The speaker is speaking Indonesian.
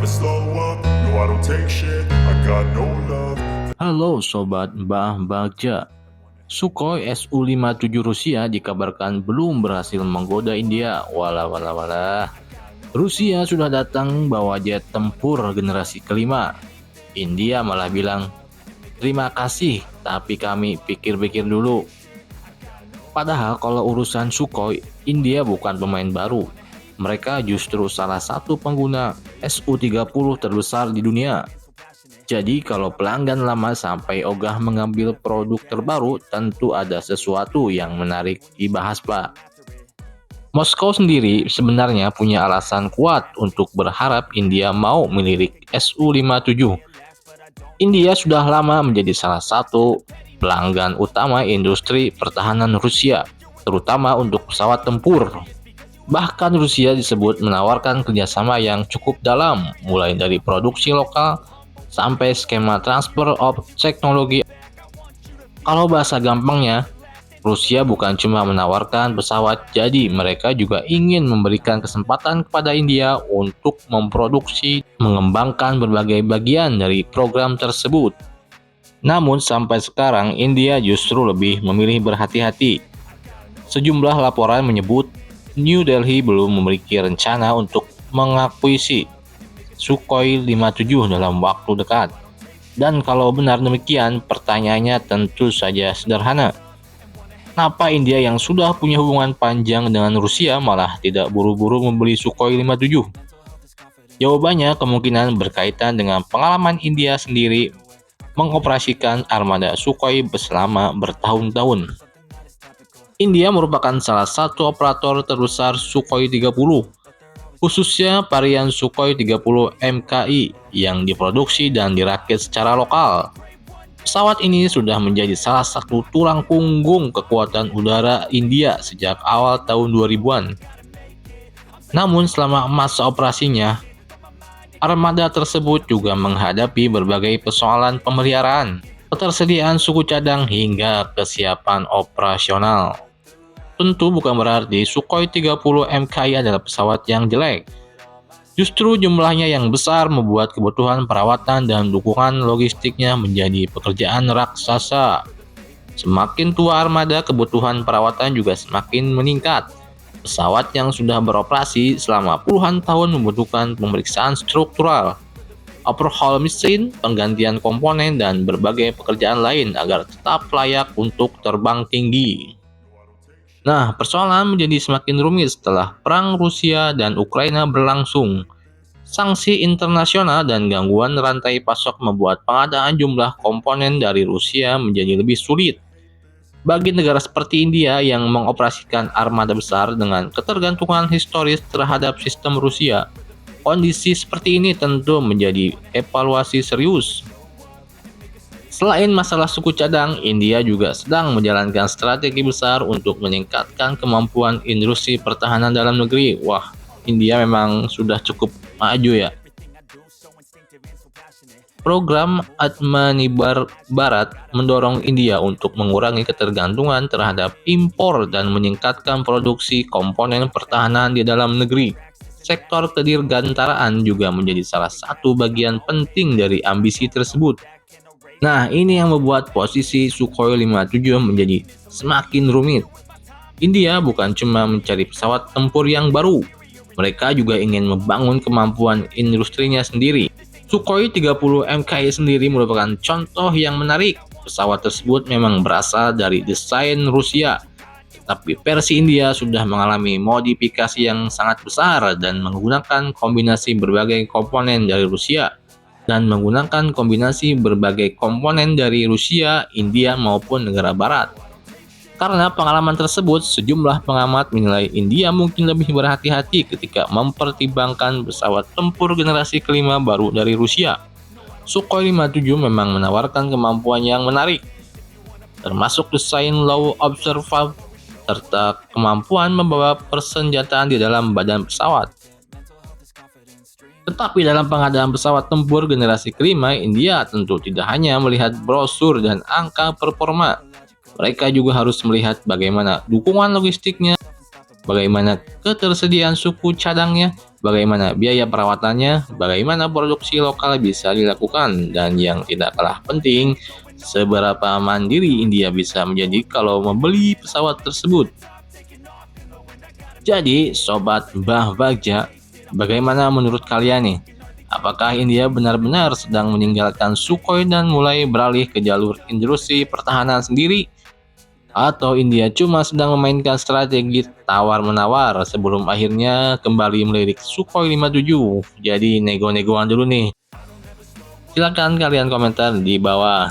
slow up. No, I don't take shit. I got no love. Halo Sobat Mbah Bagja. Sukhoi Su-57 Rusia dikabarkan belum berhasil menggoda India. Walah. Rusia sudah datang bawa jet tempur generasi kelima. India malah bilang, terima kasih, tapi kami pikir-pikir dulu. Padahal kalau urusan Sukhoi, India bukan pemain baru. Mereka justru salah satu pengguna Su-30 terbesar di dunia. Jadi kalau pelanggan lama sampai ogah mengambil produk terbaru, tentu ada sesuatu yang menarik dibahas, Pak. Moskow sendiri sebenarnya punya alasan kuat untuk berharap India mau melirik Su-57. India sudah lama menjadi salah satu pelanggan utama industri pertahanan Rusia, terutama untuk pesawat tempur. Bahkan Rusia disebut menawarkan kerjasama yang cukup dalam, mulai dari produksi lokal sampai skema transfer of teknologi. Kalau bahasa gampangnya, Rusia bukan cuma menawarkan pesawat, jadi mereka juga ingin memberikan kesempatan kepada India untuk memproduksi, mengembangkan berbagai bagian dari program tersebut. Namun sampai sekarang India justru lebih memilih berhati-hati. Sejumlah laporan menyebut New Delhi belum memiliki rencana untuk mengakuisisi Sukhoi 57 dalam waktu dekat. Dan kalau benar demikian, pertanyaannya tentu saja sederhana. Kenapa India yang sudah punya hubungan panjang dengan Rusia malah tidak buru-buru membeli Sukhoi 57? Jawabannya kemungkinan berkaitan dengan pengalaman India sendiri mengoperasikan armada Sukhoi selama bertahun-tahun. India merupakan salah satu operator terbesar Sukhoi 30, khususnya varian Sukhoi 30 MKI yang diproduksi dan dirakit secara lokal. Pesawat ini sudah menjadi salah satu tulang punggung kekuatan udara India sejak awal tahun 2000-an. Namun selama masa operasinya, armada tersebut juga menghadapi berbagai persoalan pemeliharaan, ketersediaan suku cadang hingga kesiapan operasional. Tentu bukan berarti Sukhoi 30 MKI adalah pesawat yang jelek. Justru jumlahnya yang besar membuat kebutuhan perawatan dan dukungan logistiknya menjadi pekerjaan raksasa. Semakin tua armada, kebutuhan perawatan juga semakin meningkat. Pesawat yang sudah beroperasi selama puluhan tahun membutuhkan pemeriksaan struktural, overhaul mesin, penggantian komponen, dan berbagai pekerjaan lain agar tetap layak untuk terbang tinggi. Nah, persoalan menjadi semakin rumit setelah perang Rusia dan Ukraina berlangsung. Sanksi internasional dan gangguan rantai pasok membuat pengadaan jumlah komponen dari Rusia menjadi lebih sulit. Bagi negara seperti India yang mengoperasikan armada besar dengan ketergantungan historis terhadap sistem Rusia, kondisi seperti ini tentu menjadi evaluasi serius. Selain masalah suku cadang, India juga sedang menjalankan strategi besar untuk meningkatkan kemampuan industri pertahanan dalam negeri. Wah, India memang sudah cukup maju ya. Program Atmanirbhar Bharat mendorong India untuk mengurangi ketergantungan terhadap impor dan meningkatkan produksi komponen pertahanan di dalam negeri. Sektor kedirgantaraan juga menjadi salah satu bagian penting dari ambisi tersebut. Nah, ini yang membuat posisi Sukhoi 57 menjadi semakin rumit. India bukan cuma mencari pesawat tempur yang baru, mereka juga ingin membangun kemampuan industrinya sendiri. Sukhoi 30 MKI sendiri merupakan contoh yang menarik. Pesawat tersebut memang berasal dari desain Rusia, tapi versi India sudah mengalami modifikasi yang sangat besar dan menggunakan kombinasi berbagai komponen dari Rusia. India maupun negara barat. Karena pengalaman tersebut, sejumlah pengamat menilai India mungkin lebih berhati-hati ketika mempertimbangkan pesawat tempur generasi kelima baru dari Rusia. Sukhoi 57 memang menawarkan kemampuan yang menarik, termasuk desain low observable serta kemampuan membawa persenjataan di dalam badan pesawat. Tetapi dalam pengadaan pesawat tempur generasi kelima, India tentu tidak hanya melihat brosur dan angka performa. Mereka juga harus melihat bagaimana dukungan logistiknya bagaimana ketersediaan suku cadangnya, bagaimana biaya perawatannya, bagaimana produksi lokal bisa dilakukan, dan yang tidak kalah penting, seberapa mandiri India bisa menjadi kalau membeli pesawat tersebut. Jadi, Sobat Mbah Bagja, bagaimana menurut kalian nih? Apakah India benar-benar sedang meninggalkan Sukhoi dan mulai beralih ke jalur industri pertahanan sendiri? Atau India cuma sedang memainkan strategi tawar-menawar sebelum akhirnya kembali melirik Sukhoi 57? Jadi nego-negoan dulu nih. Silakan kalian komentar di bawah.